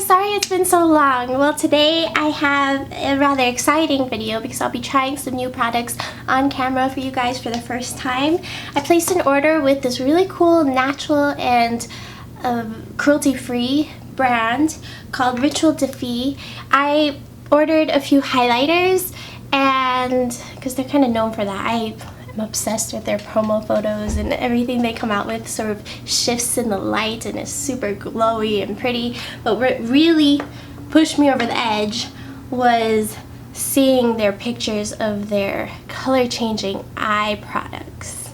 guys, sorry it's been so long. Well, today I have a rather exciting video because I'll be trying some new products on camera for you guys for the first time. I placed an order with this really cool natural and cruelty-free brand called Rituel de Fille. I ordered a few highlighters, and because they're kind of known for that, I'm obsessed with their promo photos, and everything they come out with sort of shifts in the light and is super glowy and pretty. But what really pushed me over the edge was seeing their pictures of their color changing eye products,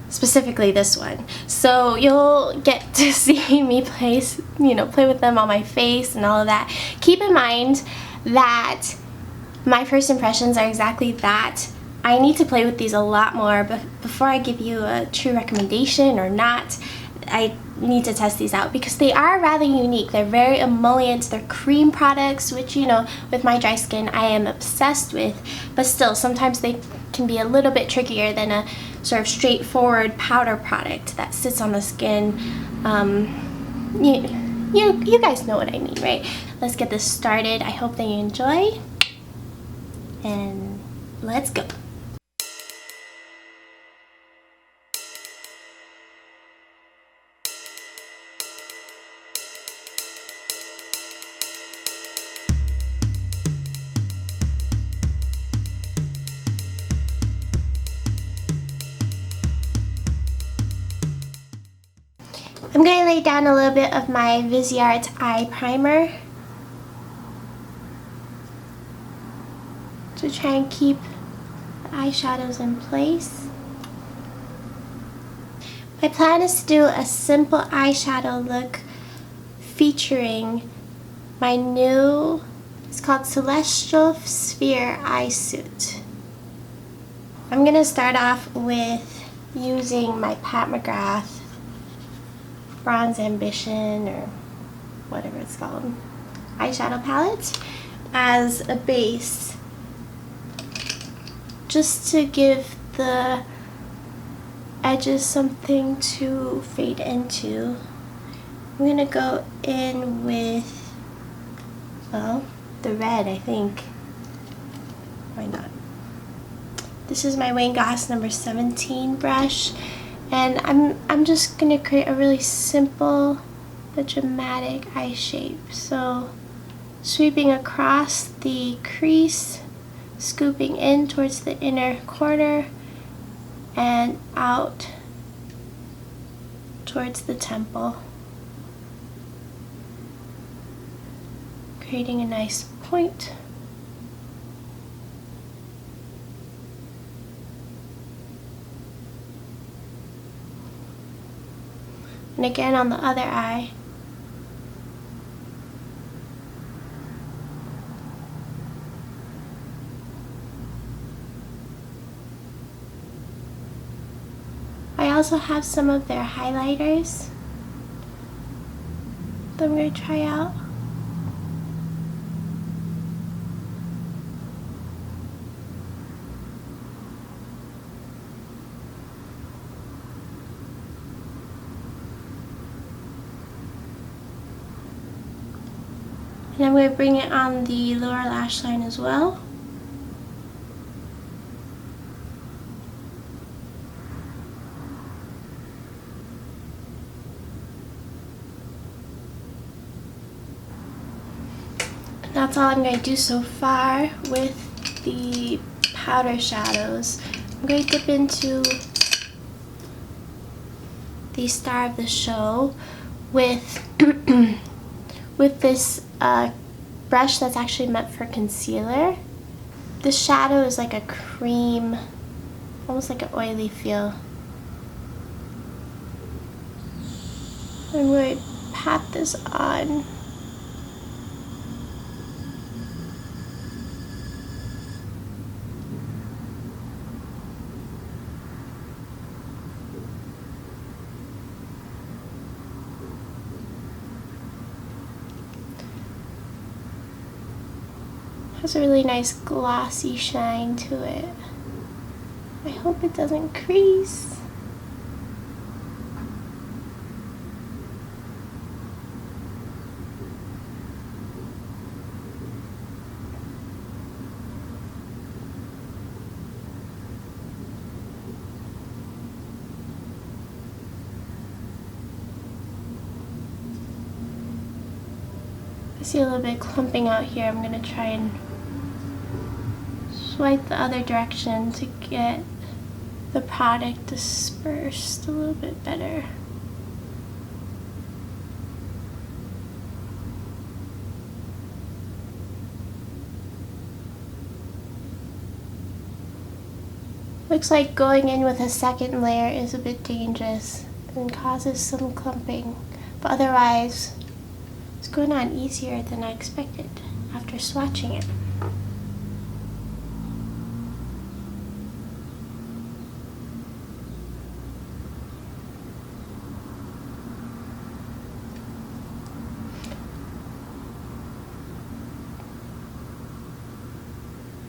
specifically this one. So you'll get to see me play with them on my face and all of that. Keep in mind that my first impressions are exactly that. I need to play with these a lot more, but before I give you a true recommendation or not, I need to test these out because they are rather unique. They're very emollient. They're cream products, which, with my dry skin, I am obsessed with, but still, sometimes they can be a little bit trickier than a sort of straightforward powder product that sits on the skin. You guys know what I mean, right? Let's get this started. I hope that you enjoy, and let's go. I'm going to lay down a little bit of my Viseart eye primer to try and keep the eyeshadows in place. My plan is to do a simple eyeshadow look featuring my new, it's called Celestial Sphere Eye Suit. I'm going to start off with using my Pat McGrath Bronze Ambition, or whatever it's called, eyeshadow palette as a base, just to give the edges something to fade into. I'm going to go in with, well, the red, I think. Why not? This is my Wayne Goss number 17 brush. And I'm just going to create a really simple but dramatic eye shape. So sweeping across the crease, scooping in towards the inner corner, and out towards the temple. Creating a nice point. And again on the other eye. I also have some of their highlighters that I'm going to try out. And I'm going to bring it on the lower lash line as well. And that's all I'm going to do so far with the powder shadows. I'm going to dip into the star of the show with with this brush that's actually meant for concealer. The shadow is like a cream, almost like an oily feel. I'm going to pat this on. Has a really nice glossy shine to it. I hope it doesn't crease. I see a little bit of clumping out here. I'm gonna try and swipe the other direction to get the product dispersed a little bit better. Looks like going in with a second layer is a bit dangerous and causes some clumping, but otherwise it's going on easier than I expected after swatching it.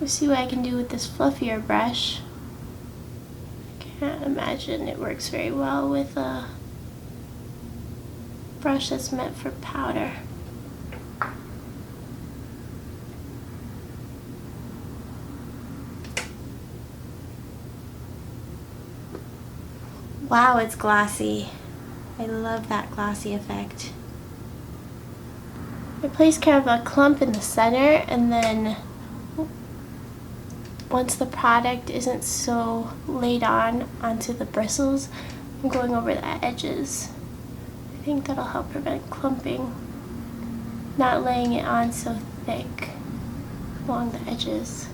Let's see what I can do with this fluffier brush. Can't imagine it works very well with a brush that's meant for powder. Wow, it's glossy. I love that glossy effect. I place kind of a clump in the center, and then once the product isn't so laid onto the bristles, I'm going over the edges. I think that'll help prevent clumping, not laying it on so thick along the edges.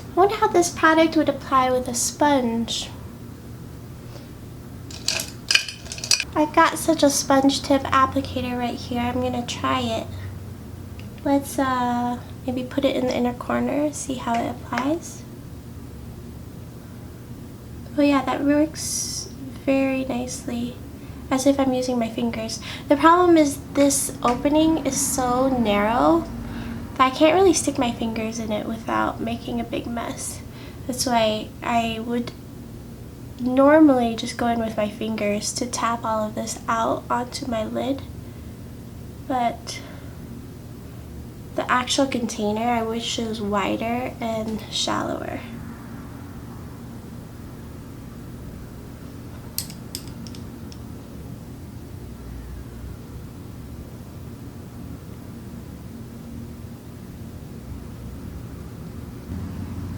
I wonder how this product would apply with a sponge. I've got such a sponge tip applicator right here. I'm gonna try it. Let's maybe put it in the inner corner, see how it applies. Oh yeah, that works very nicely, as if I'm using my fingers. The problem is this opening is so narrow I can't really stick my fingers in it without making a big mess. That's why I would normally just go in with my fingers to tap all of this out onto my lid. But the actual container, I wish it was wider and shallower.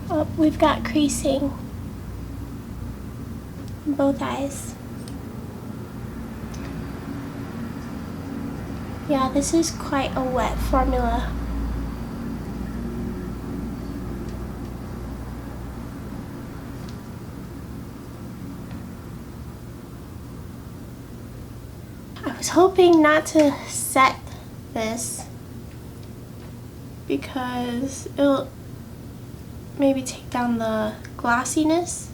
Oh, we've got creasing in both eyes. Yeah, this is quite a wet formula. I was hoping not to set this because it'll maybe take down the glossiness.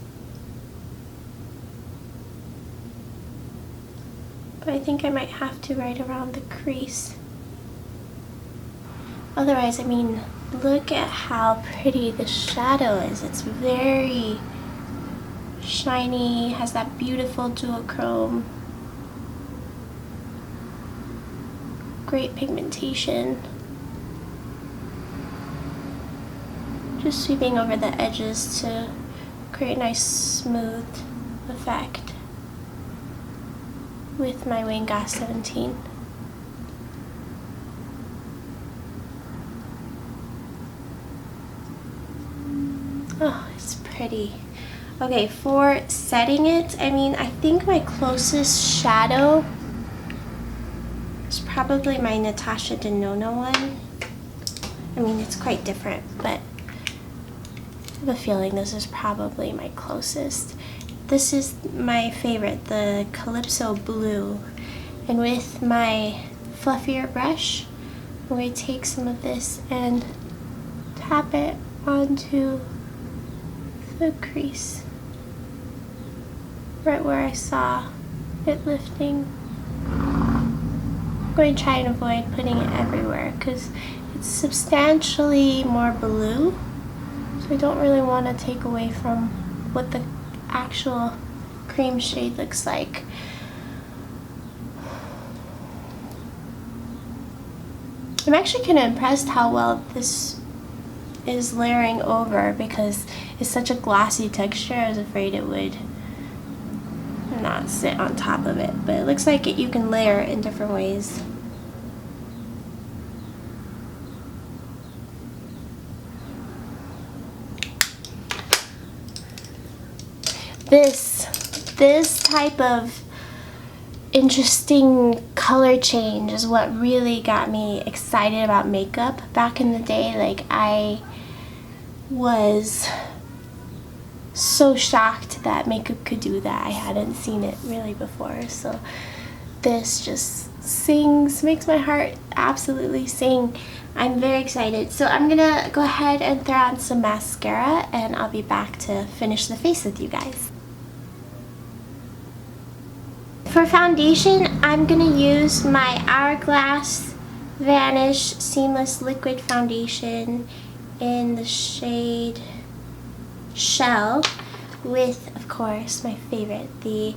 But I think I might have to right around the crease. Otherwise, I mean, look at how pretty the shadow is. It's very shiny, has that beautiful duochrome. Great pigmentation. Just sweeping over the edges to create a nice smooth effect with my Wayne Goss 17. Oh, it's pretty. Okay, for setting it, I mean, I think my closest shadow is probably my Natasha Denona one. I mean, it's quite different, but I have a feeling this is probably my closest. This is my favorite, the Calypso Blue. And with my fluffier brush, I'm going to take some of this and tap it onto the crease, right where I saw it lifting. I'm going to try and avoid putting it everywhere because it's substantially more blue. So I don't really want to take away from what the actual cream shade looks like. I'm actually kind of impressed how well this is layering over because it's such a glossy texture. I was afraid it would not sit on top of it, but it looks like you can layer it in different ways. This type of interesting color change is what really got me excited about makeup back in the day. Like, I was so shocked that makeup could do that. I hadn't seen it really before, so this just makes my heart absolutely sing. I'm very excited. So I'm gonna go ahead and throw on some mascara, and I'll be back to finish the face with you guys. For foundation, I'm gonna use my Hourglass Vanish Seamless Liquid Foundation in the shade Shell with, of course, my favorite, the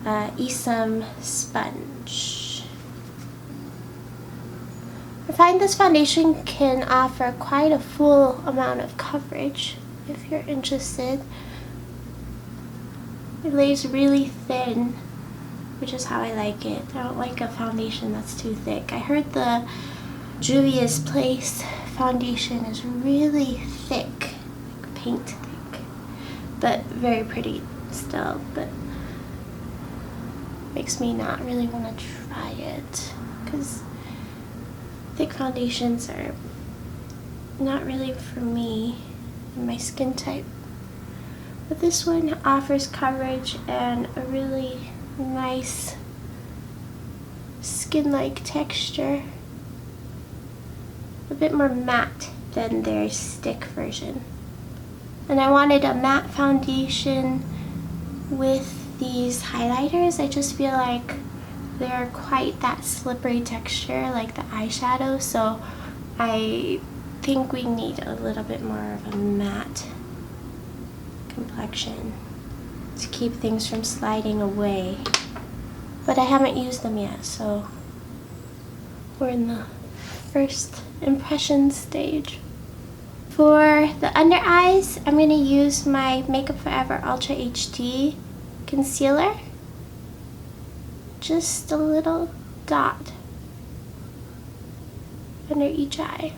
Esum Sponge. I find this foundation can offer quite a full amount of coverage if you're interested. It lays really thin, which is how I like it. I don't like a foundation that's too thick. I heard the Juvia's Place foundation is really thick, like paint thick, but very pretty still, but makes me not really want to try it because thick foundations are not really for me and my skin type. But this one offers coverage and a really nice skin-like texture, a bit more matte than their stick version. And I wanted a matte foundation with these highlighters. I just feel like they're quite that slippery texture like the eyeshadow, so I think we need a little bit more of a matte complexion to keep things from sliding away. But I haven't used them yet, so we're in the first impression stage. For the under eyes, I'm going to use my Makeup Forever Ultra HD concealer. Just a little dot under each eye.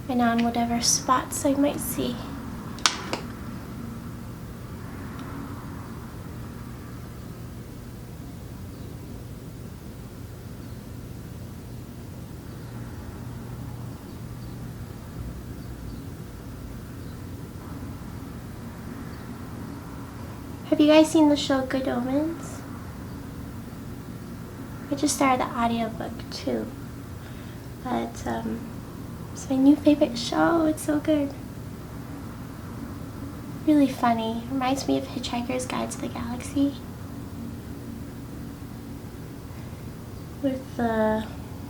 And on whatever spots I might see. Have you guys seen the show Good Omens? I just started the audiobook too. But it's my new favorite show. It's so good. Really funny. Reminds me of Hitchhiker's Guide to the Galaxy. With the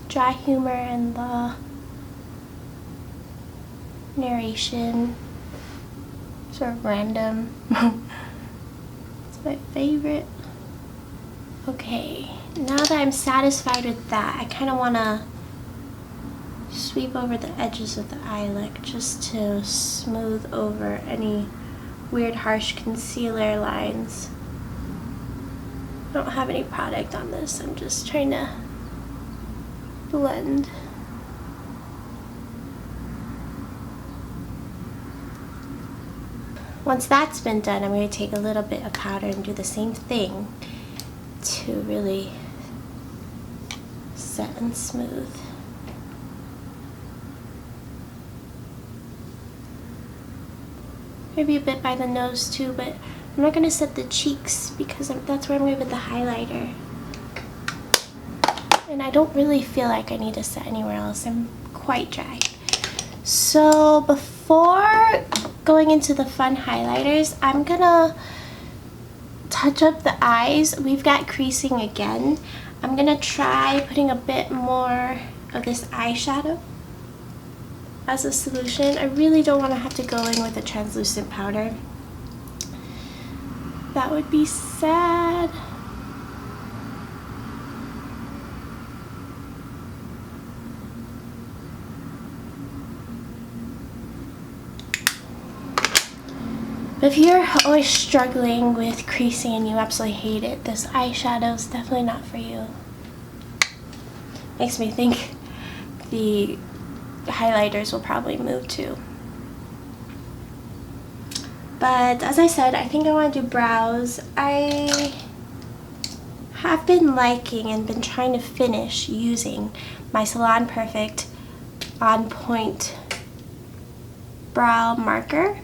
dry humor and the narration. Sort of random. It's my favorite. Okay, now that I'm satisfied with that, I kind of want to sweep over the edges of the eye look just to smooth over any weird harsh concealer lines. I don't have any product on this, I'm just trying to blend. Once that's been done, I'm going to take a little bit of powder and do the same thing to really set and smooth. Maybe a bit by the nose too, but I'm not going to set the cheeks because that's where I'm going with the highlighter. And I don't really feel like I need to set anywhere else. I'm quite dry. So before going into the fun highlighters, I'm going to touch up the eyes. We've got creasing again. I'm going to try putting a bit more of this eyeshadow as a solution. I really don't want to have to go in with a translucent powder. That would be sad. But if you're always struggling with creasing and you absolutely hate it, this eyeshadow is definitely not for you. Makes me think the highlighters will probably move too. But as I said, I think I want to do brows. I have been liking and been trying to finish using my Salon Perfect On Point brow marker.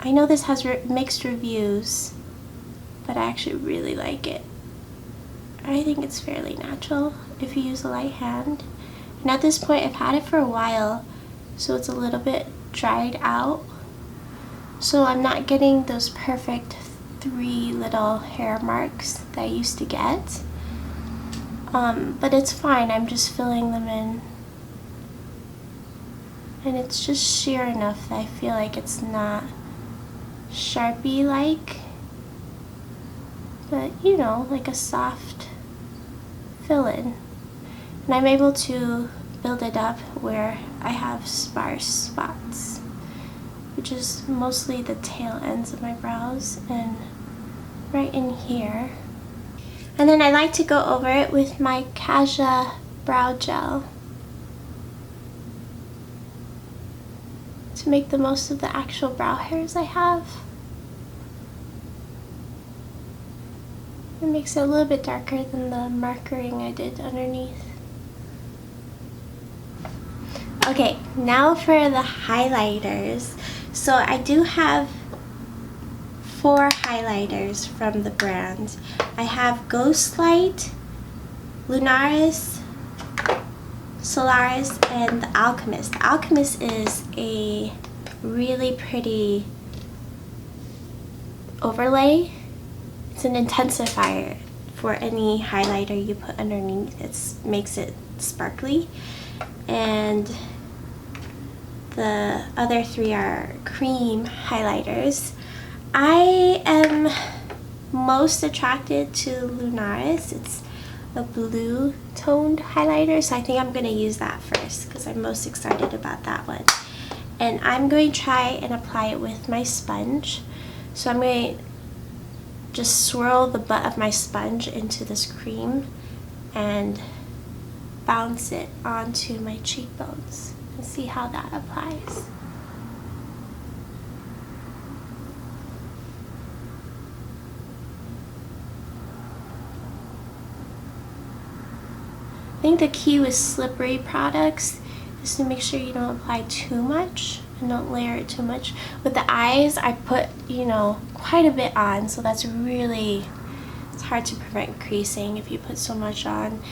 I know this has mixed reviews, but I actually really like it. I think it's fairly natural if you use a light hand. And at this point, I've had it for a while, so it's a little bit dried out. So I'm not getting those perfect 3 little hair marks that I used to get. But it's fine, I'm just filling them in. And it's just sheer enough that I feel like it's not Sharpie-like, but you know, like a soft fill-in. And I'm able to build it up where I have sparse spots, which is mostly the tail ends of my brows and right in here. And then I like to go over it with my Kaja brow gel to make the most of the actual brow hairs I have. It makes it a little bit darker than the markering I did underneath. Okay, now for the highlighters. So I do have 4 highlighters from the brand. I have Ghost Light, Lunaris, Solaris, and the Alchemist. The Alchemist is a really pretty overlay. It's an intensifier for any highlighter you put underneath. It makes it sparkly. And the other 3 are cream highlighters. I am most attracted to Lunaris. It's a blue toned highlighter, so I think I'm going to use that first because I'm most excited about that one. And I'm going to try and apply it with my sponge. So I'm going to just swirl the butt of my sponge into this cream and bounce it onto my cheekbones and see how that applies. I think the key with slippery products is to make sure you don't apply too much and don't layer it too much. With the eyes, I put, you know, quite a bit on, so that's really, it's hard to prevent creasing if you put so much on.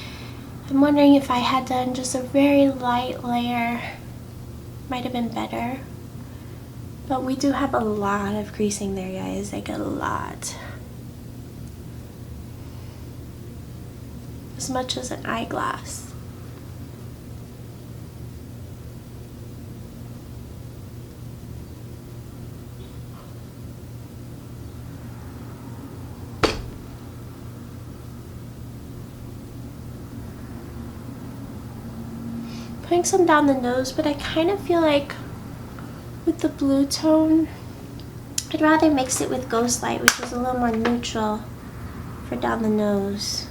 I'm wondering if I had done just a very light layer, might have been better. But we do have a lot of creasing there, guys, like a lot. As much as an eyeglass. Putting some down the nose, but I kind of feel like with the blue tone, I'd rather mix it with Ghost Light, which is a little more neutral for down the nose.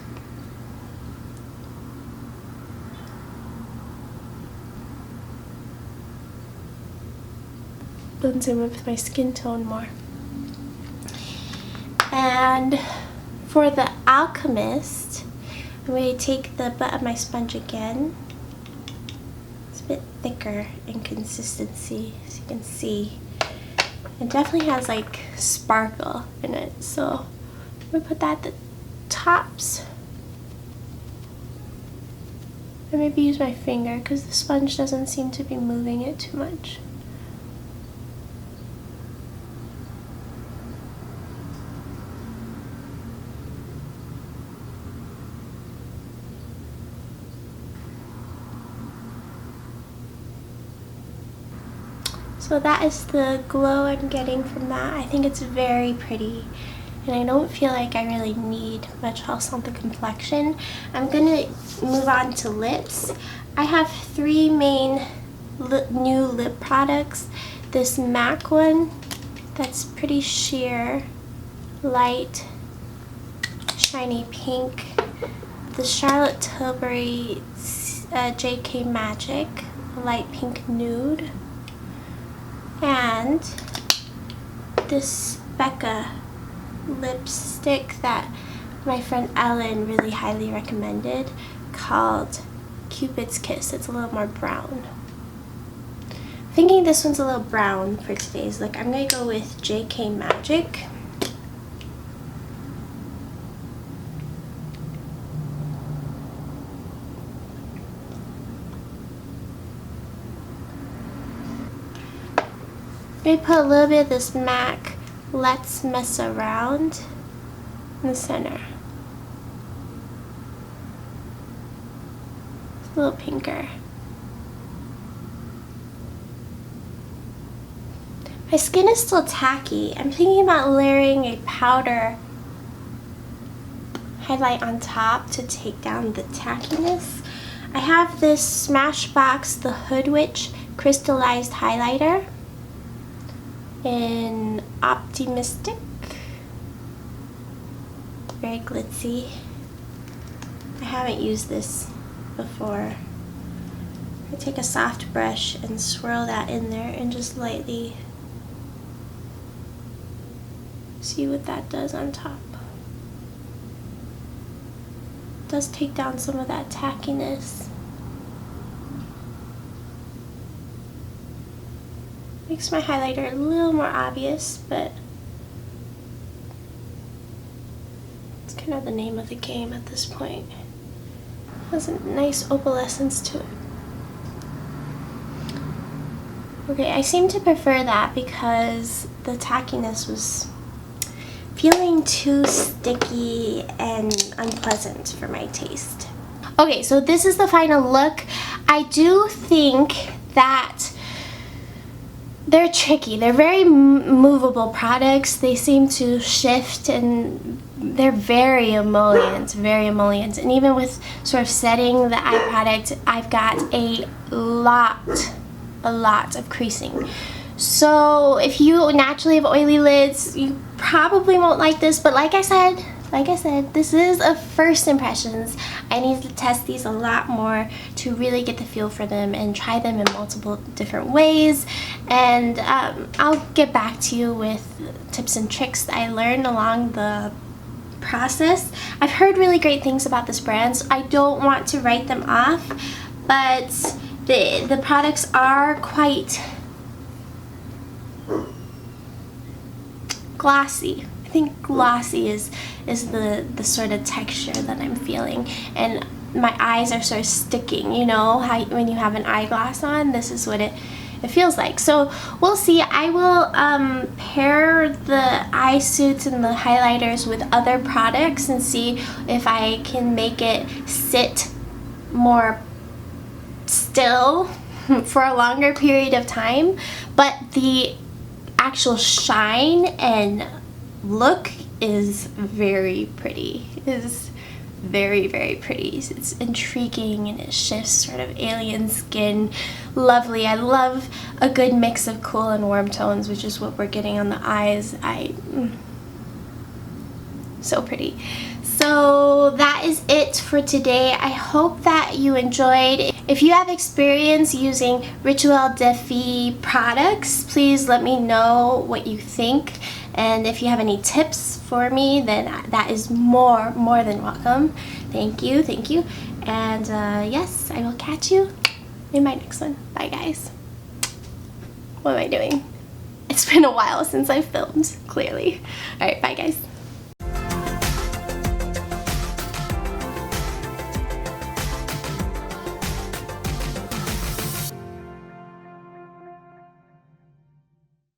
Blends in with my skin tone more. And for the Alchemist, I'm going to take the butt of my sponge again. It's a bit thicker in consistency, as you can see. It definitely has like sparkle in it, so I'm going to put that at the tops. And maybe use my finger because the sponge doesn't seem to be moving it too much. So that is the glow I'm getting from that. I think it's very pretty. And I don't feel like I really need much else on the complexion. I'm gonna move on to lips. I have three main new lip products. This MAC one, that's pretty sheer, light, shiny pink. The Charlotte Tilbury JK Magic, light pink nude. And this Becca lipstick that my friend Ellen really highly recommended, called Cupid's Kiss. It's a little more brown. Thinking this one's a little brown for today's look. I'm gonna go with JK Magic. I'm gonna put a little bit of this MAC Let's Mess Around in the center. It's a little pinker. My skin is still tacky. I'm thinking about layering a powder highlight on top to take down the tackiness. I have this Smashbox The Hood Witch crystallized highlighter in Optimistic. Very glitzy. I haven't used this before. I take a soft brush and swirl that in there and just lightly see what that does on top. It does take down some of that tackiness. Makes my highlighter a little more obvious, but it's kind of the name of the game at this point. Has a nice opalescence to it. Okay, I seem to prefer that because the tackiness was feeling too sticky and unpleasant for my taste. Okay, so this is the final look. I do think that they're tricky. They're very movable products. They seem to shift and they're very emollient, very emollient. And even with sort of setting the eye product, I've got a lot of creasing. So if you naturally have oily lids, you probably won't like this, but like I said, this is a first impressions. I need to test these a lot more to really get the feel for them and try them in multiple different ways. And I'll get back to you with tips and tricks that I learned along the process. I've heard really great things about this brand, so I don't want to write them off, but the products are quite glossy. I think glossy is the sort of texture that I'm feeling, and my eyes are sort of sticking. You know how when you have an eyeglass on, this is what it feels like. So we'll see. I will pair the eye suits and the highlighters with other products and see if I can make it sit more still for a longer period of time, but the actual shine and look is very pretty. It is very, very pretty. It's intriguing and it shifts sort of alien skin. Lovely. I love a good mix of cool and warm tones, which is what we're getting on the eyes. So pretty. So that is it for today. I hope that you enjoyed. If you have experience using Rituel de Fille products, please let me know what you think. And if you have any tips for me, then that is more than welcome. Thank you. And yes, I will catch you in my next one. Bye, guys. What am I doing? It's been a while since I filmed, clearly. All right, bye, guys.